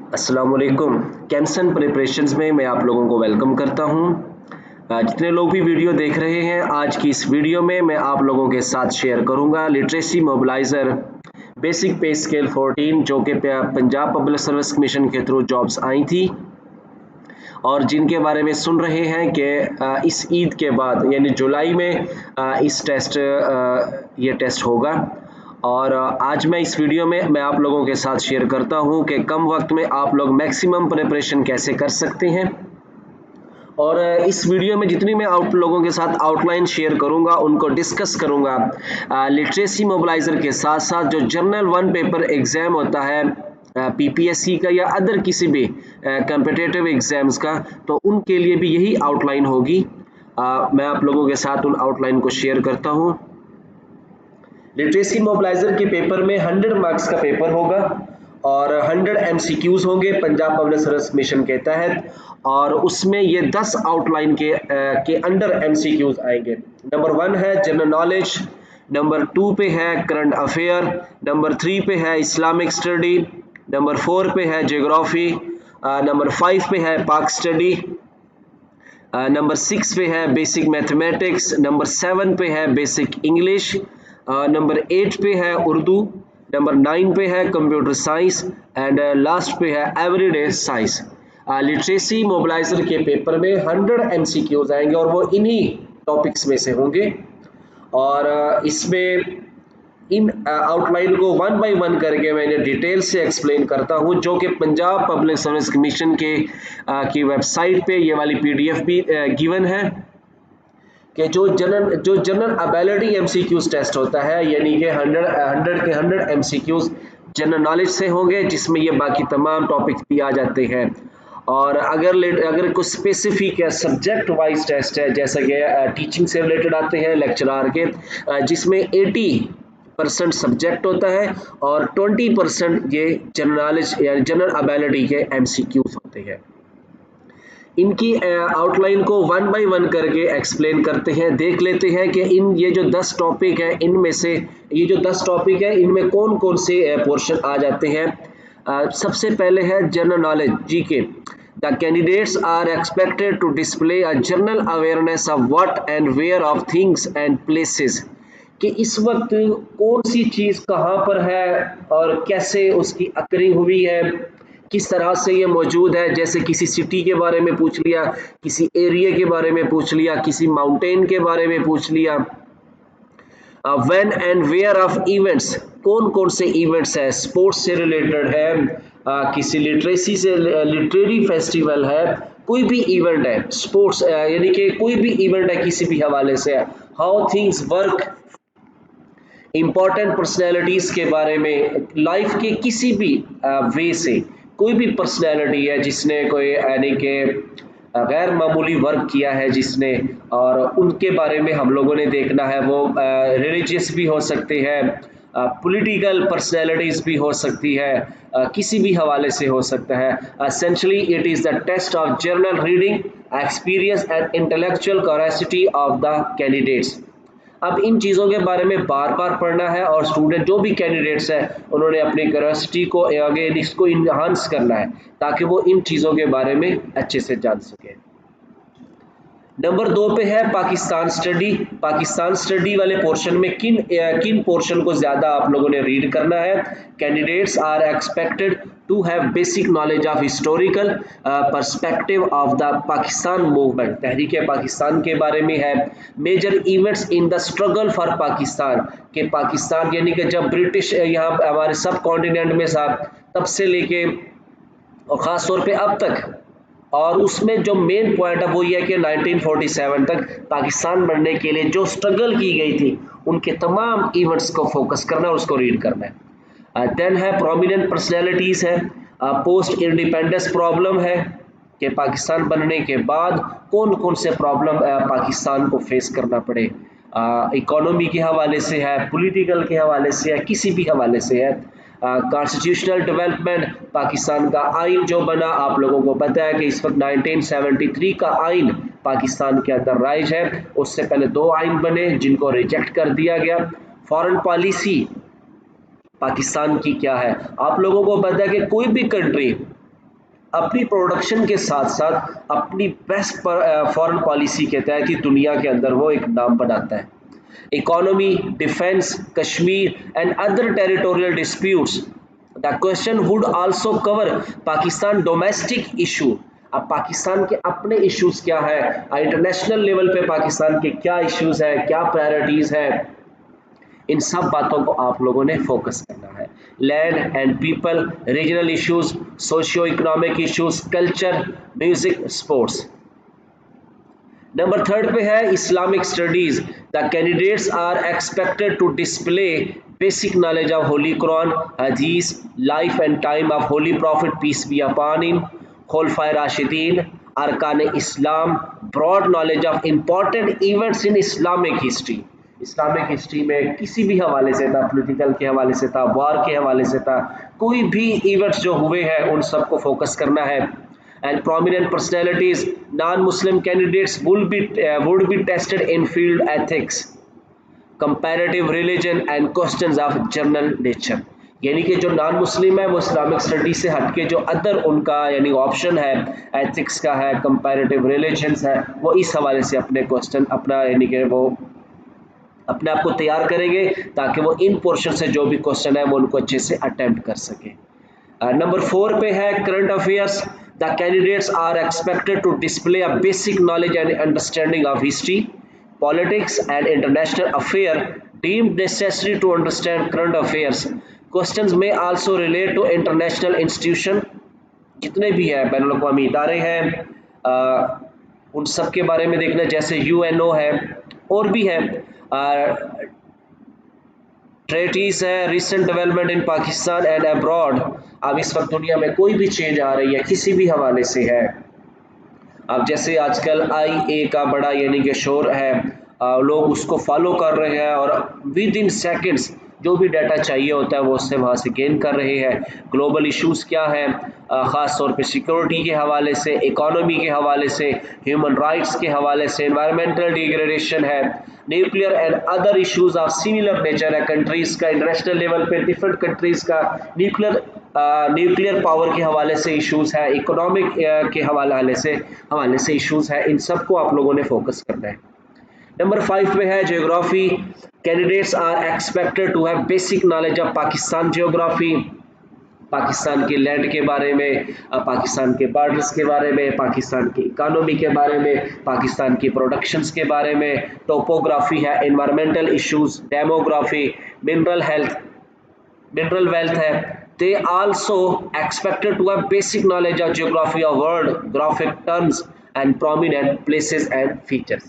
अस्सलाम वालेकुम। कैम्सन प्रिपरेशंस में मैं आप लोगों को वेलकम करता हूं। जितने लोग भी वीडियो देख रहे हैं, आज की इस वीडियो में मैं आप लोगों के साथ शेयर करूंगा लिटरेसी मोबिलाइजर बेसिक पे स्केल 14 जो कि पंजाब पब्लिक सर्विस कमीशन के थ्रू जॉब्स आई थी और जिनके बारे में सुन रहे हैं कि इस ईद के बाद यानी जुलाई में ये टेस्ट होगा। और आज मैं इस वीडियो में मैं आप लोगों के साथ शेयर करता हूं कि कम वक्त में आप लोग मैक्सिमम प्रिपरेशन कैसे कर सकते हैं। और इस वीडियो में जितनी मैं आप लोगों के साथ आउटलाइन शेयर करूंगा उनको डिस्कस करूंगा लिटरेसी मोबिलाइजर के साथ साथ जो जनरल वन पेपर एग्जाम होता है पीपीएससी का या अदर किसी भी कॉम्पिटिटिव एग्जाम्स का, तो उनके लिए भी यही आउटलाइन होगी। मैं आप लोगों के साथ उन आउटलाइन को शेयर करता हूं। लिटरेसी मोबिलाइजर के पेपर में 100 मार्क्स का पेपर होगा और 100 एमसीक्यूज होंगे पंजाब पब्लिक सर्विस कमीशन के तहत, और उसमें ये 10 आउटलाइन के अंडर एमसीक्यूज आएंगे। नंबर 1 है जनरल नॉलेज, नंबर 2 पे है करंट अफेयर, नंबर 3 पे है इस्लामिक स्टडी, नंबर 4 पे है ज्योग्राफी, नंबर 5 पे है पाक स्टडी, नंबर 6 पे है बेसिक मैथमेटिक्स, नंबर 7 पे है बेसिक इंग्लिश, नंबर 8 पे है उर्दू, नंबर 9 पे है कंप्यूटर साइंस एंड लास्ट पे है एवरीडे साइंस। लिटरेसी मोबिलाइजर के पेपर में 100 एमसीक्यूज आएंगे और वो इन्हीं टॉपिक्स में से होंगे। और इसमें इन आउटलाइन को वन बाय वन करके मैंने डिटेल से एक्सप्लेन करता हूं, जो कि पंजाब पब्लिक सर्विस कमीशन के की वेबसाइट पे ये वाली पीडीएफ भी गिवन है कि जो जनरल एबिलिटी एमसीक्यूज टेस्ट होता है, यानी कि 100 के 100 एमसीक्यूज जनरल नॉलेज से होंगे, जिसमें ये बाकी तमाम टॉपिक्स भी आ जाते हैं। और अगर कुछ स्पेसिफिक या सब्जेक्ट वाइज टेस्ट है, जैसा कि टीचिंग से रिलेटेड आते हैं लेक्चरार के, जिसमें 80% सब्जेक्ट होता है और 20% ये जनरल नॉलेज या जनरल एबिलिटी के एमसीक्यूज होते हैं। इनकी आउटलाइन को वन बाय वन करके एक्सप्लेन करते हैं। देख लेते हैं कि ये जो 10 टॉपिक है, इनमें से ये जो 10 टॉपिक है इनमें कौन कौन से पोर्शन आ जाते हैं। सबसे पहले है general knowledge GK. The candidates are expected to display a general awareness of what and where of things and places, कि इस वक्त कौन सी चीज़ कहाँ पर है और कैसे उसकी अकरिंग हुई है, किस तरह से ये मौजूद है। जैसे किसी सिटी के बारे में पूछ लिया, किसी एरिया के बारे में पूछ लिया, किसी माउंटेन के बारे में पूछ लिया। When and where of events, कौन कौन से इवेंट्स है, स्पोर्ट्स से रिलेटेड है, किसी लिटरेसी से लिटरेरी फेस्टिवल है, कोई भी इवेंट है स्पोर्ट्स यानी कि कोई भी इवेंट है किसी भी हवाले से है। How things work, important personalities के बारे में, लाइफ के किसी भी वे से कोई भी पर्सनैलिटी है जिसने कोई यानी कि गैर मामूली वर्क किया है जिसने, और उनके बारे में हम लोगों ने देखना है। वो रिलीजियस भी हो सकते हैं, पॉलिटिकल पर्सनैलिटीज़ भी हो सकती है, किसी भी हवाले से हो सकता है। Essentially it is the test of general reading experience and intellectual capacity of the candidates. अब इन चीज़ों के बारे में बार बार पढ़ना है और स्टूडेंट जो भी कैंडिडेट्स हैं उन्होंने अपनी क्यूरियोसिटी को आगे इसको इन्हांस करना है ताकि वो इन चीज़ों के बारे में अच्छे से जान सके। नंबर 2 पे है पाकिस्तान स्टडी। पाकिस्तान स्टडी वाले पोर्शन में किन पोर्शन को ज़्यादा आप लोगों ने रीड करना है। Candidates are expected to have basic knowledge of historical perspective of the Pakistan movement, तहरीक पाकिस्तान के बारे में है। Major events in the struggle for Pakistan, के पाकिस्तान यानी कि जब ब्रिटिश यहाँ हमारे सब कॉन्टिनेंट में साहब तब से लेके और ख़ास तौर पे अब तक, और उसमें जो मेन पॉइंट है वो ये है कि 1947 तक पाकिस्तान बनने के लिए जो स्ट्रगल की गई थी उनके तमाम इवेंट्स को फोकस करना और उसको रीड करना है। देन है प्रोमिनेंट पर्सनैलिटीज़ है, पोस्ट इंडिपेंडेंस प्रॉब्लम है कि पाकिस्तान बनने के बाद कौन कौन से प्रॉब्लम पाकिस्तान को फेस करना पड़े, इकोनॉमी के हवाले से है, पॉलिटिकल के हवाले से है, किसी भी हवाले से है। कॉन्स्टिट्यूशनल डेवलपमेंट, पाकिस्तान का आइन जो बना, आप लोगों को पता है कि इस वक्त 1973 का आइन पाकिस्तान के अंदर राइज है। उससे पहले 2 आइन बने जिनको रिजेक्ट कर दिया गया। फॉरेन पॉलिसी पाकिस्तान की क्या है, आप लोगों को पता है कि कोई भी कंट्री अपनी प्रोडक्शन के साथ साथ अपनी बेस्ट फॉरेन पॉलिसी के तहत ही दुनिया के अंदर वो एक नाम बनाता है। Economy, defence, Kashmir and other territorial disputes. The question would also cover Pakistan domestic issue. अब पाकिस्तान के अपने इश्यूज क्या है, इंटरनेशनल लेवल पे पाकिस्तान के क्या इश्यूज है, क्या प्रायोरिटीज है, इन सब बातों को आप लोगों ने फोकस करना है। Land and people, regional issues, socio economic issues, culture, music, sports. Number 3 पे है Islamic studies. The candidates are expected to display basic knowledge of holy Quran, हदीस, life and time of holy prophet peace be upon him, खुलफाए राशिदीन, अरकान इस्लाम, broad knowledge of important events in Islamic history. Islamic history में किसी भी हवाले से था, पॉलिटिकल के हवाले से था, वार के हवाले से था, कोई भी इवेंट्स जो हुए हैं उन सबको फोकस करना है। And prominent personalities, non Muslim candidates would be tested in field ethics, comparative religion and questions of general nature। यानी कि जो नॉन मुस्लिम है वो इस्लामिक स्टडी से हटके जो अदर उनका यानी ऑप्शन है, एथिक्स का है, कंपैरेटिव रिलीजन्स है, वो इस हवाले से अपने क्वेश्चन अपना यानी कि वो अपने आप को तैयार करेंगे ताकि वो इन पोर्शन से जो भी क्वेश्चन है वो उनको अच्छे से अटेम्प्ट कर सके। नंबर 4 पे है current affairs. The candidates are expected to display a basic knowledge and understanding of history, politics and international affair deemed necessary to understand current affairs. Questions में also relate to international institution, जितने भी है बैनुल अक़वामी इदारे हैं उन सब के बारे में देखना, जैसे यूएनओ है और भी है, ट्रेटीज है, recent development in Pakistan and abroad. अब इस वक्त दुनिया में कोई भी चेंज आ रही है किसी भी हवाले से है, अब जैसे आजकल IA का बड़ा यानी कि शोर है, लोग उसको फॉलो कर रहे हैं और विद इन सेकेंड्स जो भी डाटा चाहिए होता है वो उससे वहाँ से गेन कर रहे हैं। ग्लोबल इश्यूज क्या है, ख़ास तौर पे सिक्योरिटी के हवाले से, इकोनॉमी के हवाले से, ह्यूमन राइट्स के हवाले से, एनवायरमेंटल डिग्रेडेशन है, nuclear and other issues of similar nature है। कंट्रीज़ का इंटरनेशनल लेवल पे डिफरेंट कंट्रीज़ का न्यूक्लियर पावर के हवाले से इश्यूज है, इकोनॉमिक के हवाले से इश्यूज है, इन सब को आप लोगों ने फोकस करना है। नंबर 5 पे है geography. Candidates are expected to have basic knowledge of Pakistan geography, Pakistan के लैंड के बारे में, पाकिस्तान के बॉर्डर्स के बारे में, पाकिस्तान की इकोनॉमी के बारे में, पाकिस्तान की प्रोडक्शंस के बारे में, टोपोग्राफी है, environmental issues, demography, mineral wealth है। They also expected to have basic knowledge of geography of world, graphic terms and prominent places and features।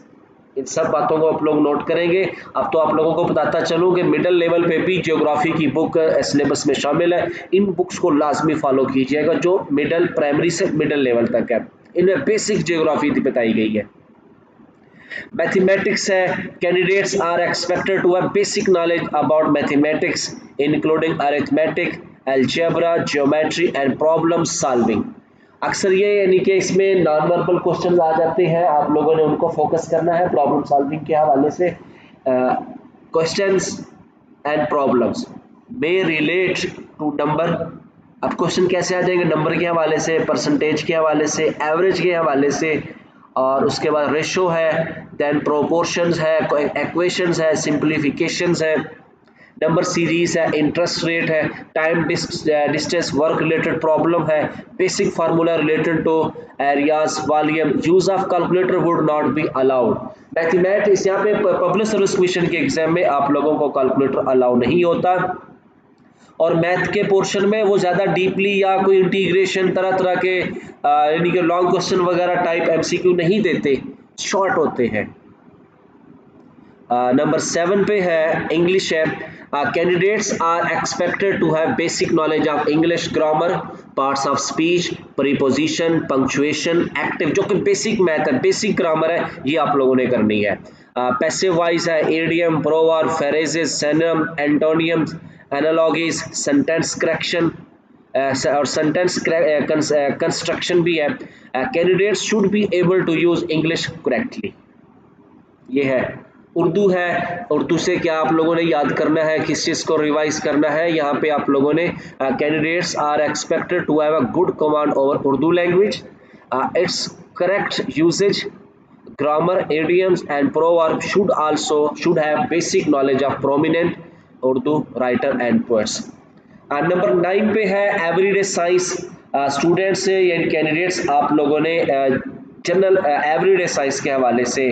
इन सब बातों को आप लोग नोट करेंगे। अब तो आप लोगों को बताता चलूँ कि मिडिल लेवल पे भी ज्योग्राफी की बुक सिलेबस में शामिल है, इन बुक्स को लाजमी फॉलो कीजिएगा जो मिडिल प्राइमरी से मिडिल लेवल तक है, इनमें बेसिक ज्योग्राफी बताई गई है। मैथमेटिक्स है। Candidates are expected to have basic knowledge about mathematics including arithmetic, algebra, geometry and problem solving. अक्सर ये यानी कि इसमें नॉन वर्बल क्वेश्चन आ जाते हैं, आप लोगों ने उनको फोकस करना है प्रॉब्लम सॉल्विंग के हवाले से। Questions and problems may relate to number. अब क्वेश्चन कैसे आ जाएंगे, नंबर के हवाले से, परसेंटेज के हवाले से, एवरेज के हवाले से, और उसके बाद रेशो है, देन प्रोपोर्शंस है, इक्वेशंस है, सिंप्लीफिकेशंस है, नंबर सीरीज है, इंटरेस्ट रेट है, time distance work related problem है, basic formula related to areas, volume, use of calculator would not be allowed. Mathematics यहाँ पे पब्लिक सर्विस कमीशन के एग्जाम में आप लोगों को कैलकुलेटर अलाउ नहीं होता, और मैथ के पोर्शन में वो ज़्यादा डीपली या कोई इंटीग्रेशन तरह तरह के यानी कि लॉन्ग क्वेश्चन वगैरह टाइप MCQ नहीं देते, शॉर्ट होते हैं। नंबर 7 पे है इंग्लिश है। Candidates are expected to have basic knowledge of English grammar, parts of speech, preposition, punctuation, active, जो कि बेसिक मैथ है, बेसिक ग्रामर है, ये आप लोगों ने करनी है। पैसिव वॉइस है, idiom, proverb, phrases, synonym, antonyms, analogies, sentence correction और सेंटेंस कंस्ट्रक्शन भी है। Candidates should be able to use English correctly, ये है। उर्दू है, उर्दू से क्या आप लोगों ने याद करना है, किस चीज़ को रिवाइज करना है, यहाँ पे आप लोगों ने candidates are expected to have a good command over Urdu language, its correct usage, grammar, idioms and proverbs should have basic knowledge of prominent Urdu writer and poets. Number 9 पे है एवरीडे साइंस। स्टूडेंट्स से या candidates आप लोगों ने general everyday science के हवाले से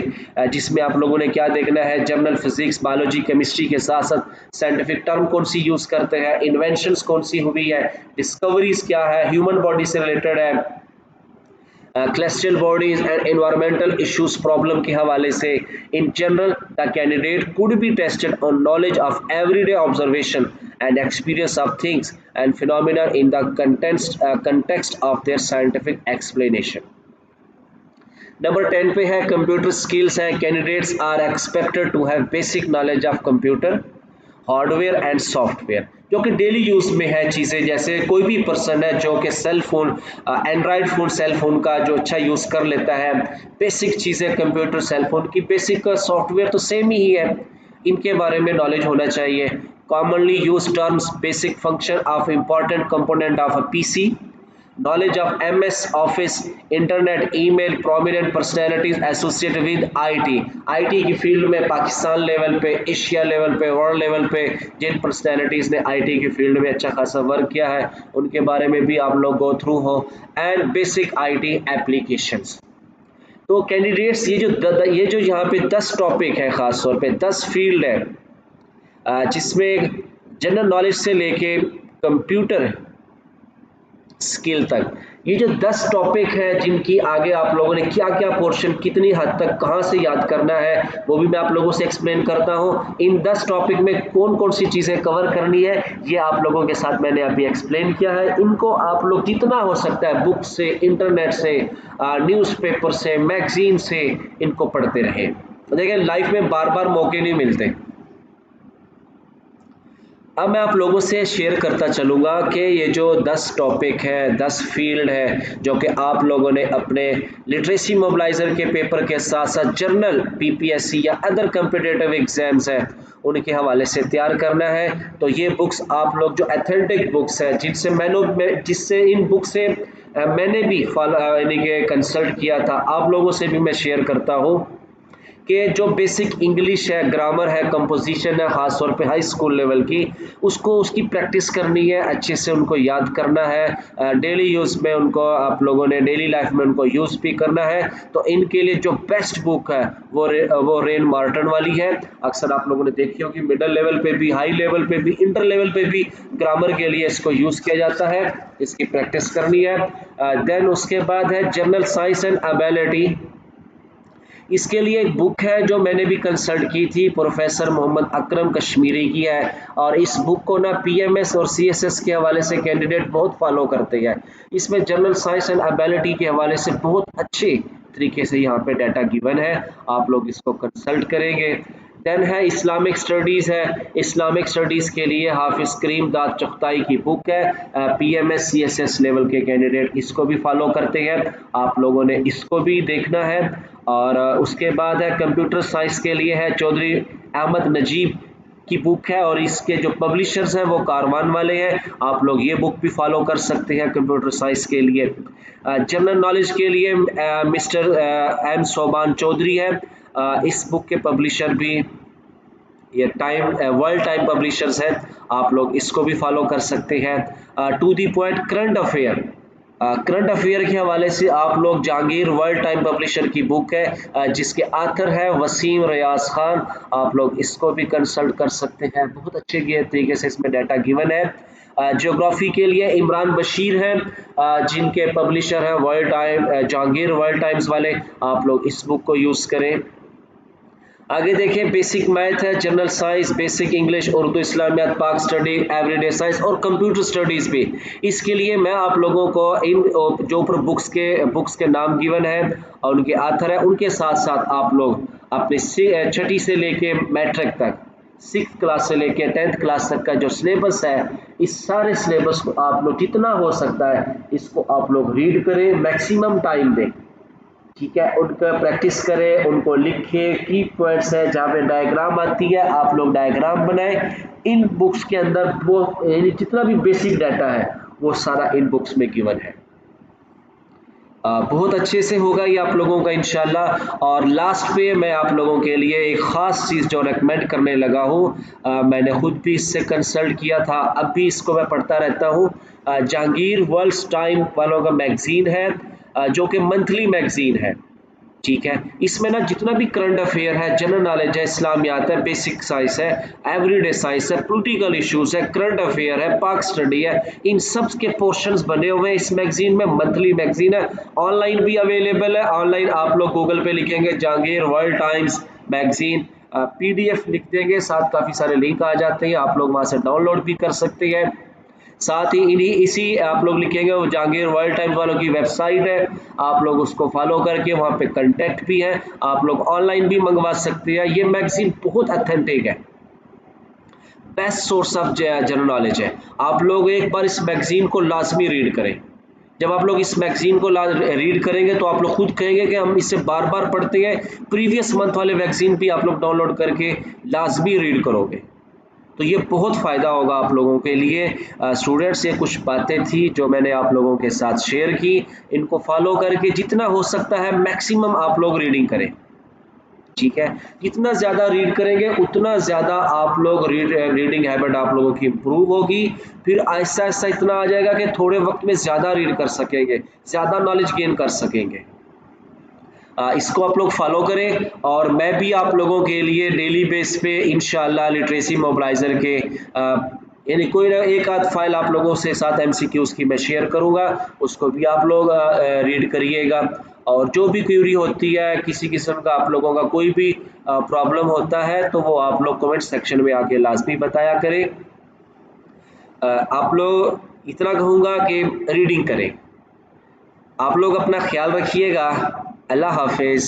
जिसमें आप लोगों ने क्या देखना है, जनरल फिजिक्स, बायोलॉजी, केमिस्ट्री के साथ साथ साइंटिफिक टर्म कौन सी यूज़ करते हैं, इन्वेंशंस कौन सी हुई है, डिस्कवरीज क्या है, ह्यूमन बॉडी से रिलेटेड है, celestial bodies and environmental issues problem के हवाले से। in general the candidate could be tested on knowledge of everyday observation and experience of things and phenomena in the context of their scientific explanation. Number 10 पे है computer skills है। Candidates are expected to have basic knowledge of computer hardware and software, जो कि daily use में है चीज़ें, जैसे कोई भी पर्सन है जो कि cell phone, Android phone, cell phone का जो अच्छा यूज़ कर लेता है, बेसिक चीज़ें कंप्यूटर सेल फोन की, बेसिक सॉफ्टवेयर तो सेम ही है, इनके बारे में नॉलेज होना चाहिए। Commonly use terms, basic function of important component of a PC, knowledge of MS Office, internet, email, prominent personalities associated with IT की फील्ड में पाकिस्तान लेवल पे, एशिया लेवल पे, वर्ल्ड लेवल पे जिन पर्सनैलिटीज़ ने IT की field में अच्छा खासा वर्क किया है उनके बारे में भी आप लोग गो थ्रू हो, एंड बेसिक IT एप्लीकेशंस। तो कैंडिडेट्स ये जो यहाँ पे 10 टॉपिक है, ख़ास तौर पे 10 फील्ड है जिसमें जनरल नॉलेज से लेके कंप्यूटर स्किल तक, ये जो 10 टॉपिक है जिनकी आगे आप लोगों ने क्या क्या पोर्शन कितनी हद तक कहाँ से याद करना है वो भी मैं आप लोगों से एक्सप्लेन करता हूँ। इन 10 टॉपिक में कौन कौन सी चीज़ें कवर करनी है ये आप लोगों के साथ मैंने अभी एक्सप्लेन किया है। इनको आप लोग जितना हो सकता है बुक से, इंटरनेट से, न्यूज़पेपर से, मैगजीन से इनको पढ़ते रहे। देखिए लाइफ में बार बार मौके नहीं मिलते। अब मैं आप लोगों से शेयर करता चलूँगा कि ये जो 10 टॉपिक है, 10 फील्ड है जो कि आप लोगों ने अपने लिटरेसी मोबिलाइज़र के पेपर के साथ साथ जर्नल पीपीएससी या अदर कम्पिटिटिव एग्जाम्स हैं उनके हवाले से तैयार करना है। तो ये बुक्स आप लोग जो अथेंटिक बुक्स हैं जिससे इन बुक से मैंने भी यानी कि कंसल्ट किया था, आप लोगों से भी मैं शेयर करता हूँ कि जो बेसिक इंग्लिश है, ग्रामर है, कंपोजिशन है, ख़ास तौर पे हाई स्कूल लेवल की, उसको उसकी प्रैक्टिस करनी है, अच्छे से उनको याद करना है, डेली यूज़ में उनको आप लोगों ने डेली लाइफ में उनको यूज़ भी करना है। तो इनके लिए जो बेस्ट बुक है वो रेन मार्टन वाली है। अक्सर आप लोगों ने देखी होगी, मिडिल लेवल पे भी, हाई लेवल पे भी, इंटर लेवल पे भी ग्रामर के लिए इसको यूज़ किया जाता है, इसकी प्रैक्टिस करनी है। देन उसके बाद है जनरल साइंस एंड एबिलिटी। इसके लिए एक बुक है जो मैंने भी कंसल्ट की थी, प्रोफेसर मोहम्मद अकरम कश्मीरी की है, और इस बुक को ना पीएमएस और सीएसएस के हवाले से कैंडिडेट बहुत फॉलो करते हैं। इसमें जनरल साइंस एंड एबिलिटी के हवाले से बहुत अच्छे तरीके से यहाँ पे डाटा गिवन है, आप लोग इसको कंसल्ट करेंगे। देन है इस्लामिक स्टडीज़ है। इस्लामिक स्टडीज़ के लिए हाफिज करीम दाद चुगताई की बुक है, पीएमएस सीएसएस लेवल के कैंडिडेट इसको भी फॉलो करते हैं, आप लोगों ने इसको भी देखना है। और उसके बाद है कंप्यूटर साइंस के लिए है चौधरी अहमद नजीब की बुक है, और इसके जो पब्लिशर्स हैं वो कारवान वाले हैं, आप लोग ये बुक भी फॉलो कर सकते हैं कंप्यूटर साइंस के लिए। जनरल नॉलेज के लिए मिस्टर एम सोबान चौधरी है, इस बुक के पब्लिशर भी ये वर्ल्ड टाइम पब्लिशर्स है, आप लोग इसको भी फॉलो कर सकते हैं। To the point current affair के हवाले से आप लोग जहांगीर वर्ल्ड टाइम पब्लिशर की बुक है जिसके आथर है वसीम रियाज खान, आप लोग इसको भी कंसल्ट कर सकते हैं, बहुत अच्छे तरीके से इसमें डाटा गिवन है। ज्योग्राफी के लिए इमरान बशीर हैं जिनके पब्लिशर हैं world time Jahangir world times वाले, आप लोग इस बुक को यूज़ करें। आगे देखें, बेसिक मैथ है, general science, basic English, Urdu, Islamiat, Pak study, everyday science और कंप्यूटर स्टडीज़ भी। इसके लिए मैं आप लोगों को इन जो ऊपर बुक्स के नाम गिवन है और उनके आथर है, उनके साथ साथ आप लोग अपने छठी से लेके मैट्रिक तक, 6th क्लास से लेके 10th क्लास तक का जो सिलेबस है, इस सारे सिलेबस को आप लोग जितना हो सकता है इसको आप लोग रीड करें, मैक्सिमम टाइम दें। ठीक है, उनका प्रैक्टिस करें, उनको लिखें, की पॉइंट्स है जहाँ पे डायग्राम आती है आप लोग डायग्राम बनाएं। इन बुक्स के अंदर वो यानी जितना भी बेसिक डाटा है वो सारा इन बुक्स में गिवन है। बहुत अच्छे से होगा ये आप लोगों का इंशाल्लाह। और लास्ट पे मैं आप लोगों के लिए एक ख़ास चीज़ जो रेकमेंड करने लगा हूँ, मैंने खुद भी इससे कंसल्ट किया था, अब भी इसको मैं पढ़ता रहता हूँ। जहांगीर वर्ल्ड्स टाइम वालों का मैगज़ीन है, जो कि मंथली मैगज़ीन है। ठीक है, इसमें ना जितना भी करंट अफेयर है, जनरल नॉलेज है, इस्लामियात है, बेसिक साइंस है, एवरीडे साइंस है, पॉलिटिकल इश्यूज है, करंट अफेयर है, पाक स्टडी है, इन सब के पोर्शंस बने हुए हैं इस मैगजीन में। मंथली मैगजीन है, ऑनलाइन भी अवेलेबल है। ऑनलाइन आप लोग गूगल पे लिखेंगे Jahangir world times magazine, PDF लिख देंगे, साथ काफ़ी सारे लिंक आ जाते हैं, आप लोग वहाँ से डाउनलोड भी कर सकते हैं। साथ ही इन्हीं इसी आप लोग लिखेंगे वो जहांगीर वर्ल्ड टाइम्स वालों की वेबसाइट है, आप लोग उसको फॉलो करके वहाँ पे कंटेक्ट भी है, आप लोग ऑनलाइन भी मंगवा सकते हैं। ये मैगजीन बहुत अथेंटिक है, best source of general knowledge है। आप लोग एक बार इस मैगजीन को लाजमी रीड करें। जब आप लोग इस मैगजीन को रीड करेंगे तो आप लोग खुद कहेंगे कि हम इसे बार बार पढ़ते हैं। प्रीवियस मंथ वाले मैगजीन भी आप लोग डाउनलोड करके लाजमी रीड करोगे तो ये बहुत फ़ायदा होगा आप लोगों के लिए। स्टूडेंट्स, ये कुछ बातें थी जो मैंने आप लोगों के साथ शेयर की। इनको फॉलो करके जितना हो सकता है मैक्सिमम आप लोग रीडिंग करें। ठीक है, जितना ज़्यादा रीड करेंगे उतना ज़्यादा आप लोग रीडिंग हैबिट आप लोगों की इम्प्रूव होगी। फिर आहिस्ता आहिस्ता इतना आ जाएगा कि थोड़े वक्त में ज़्यादा रीड कर सकेंगे, ज़्यादा नॉलेज गेन कर सकेंगे। इसको आप लोग फॉलो करें और मैं भी आप लोगों के लिए डेली बेस पे इंशाल्लाह लिटरेसी मोबिलाइज़र के यानी कोई ना एक आध फाइल आप लोगों से साथ एमसीक्यूज की मैं शेयर करूंगा, उसको भी आप लोग रीड करिएगा। और जो भी क्वेरी होती है, किसी किस्म का आप लोगों का कोई भी प्रॉब्लम होता है तो वो आप लोग कमेंट सेक्शन में आके लाजमी बताया करें। आप लोग इतना कहूँगा कि रीडिंग करें। आप लोग अपना ख्याल रखिएगा। अल्लाह हाफिज़।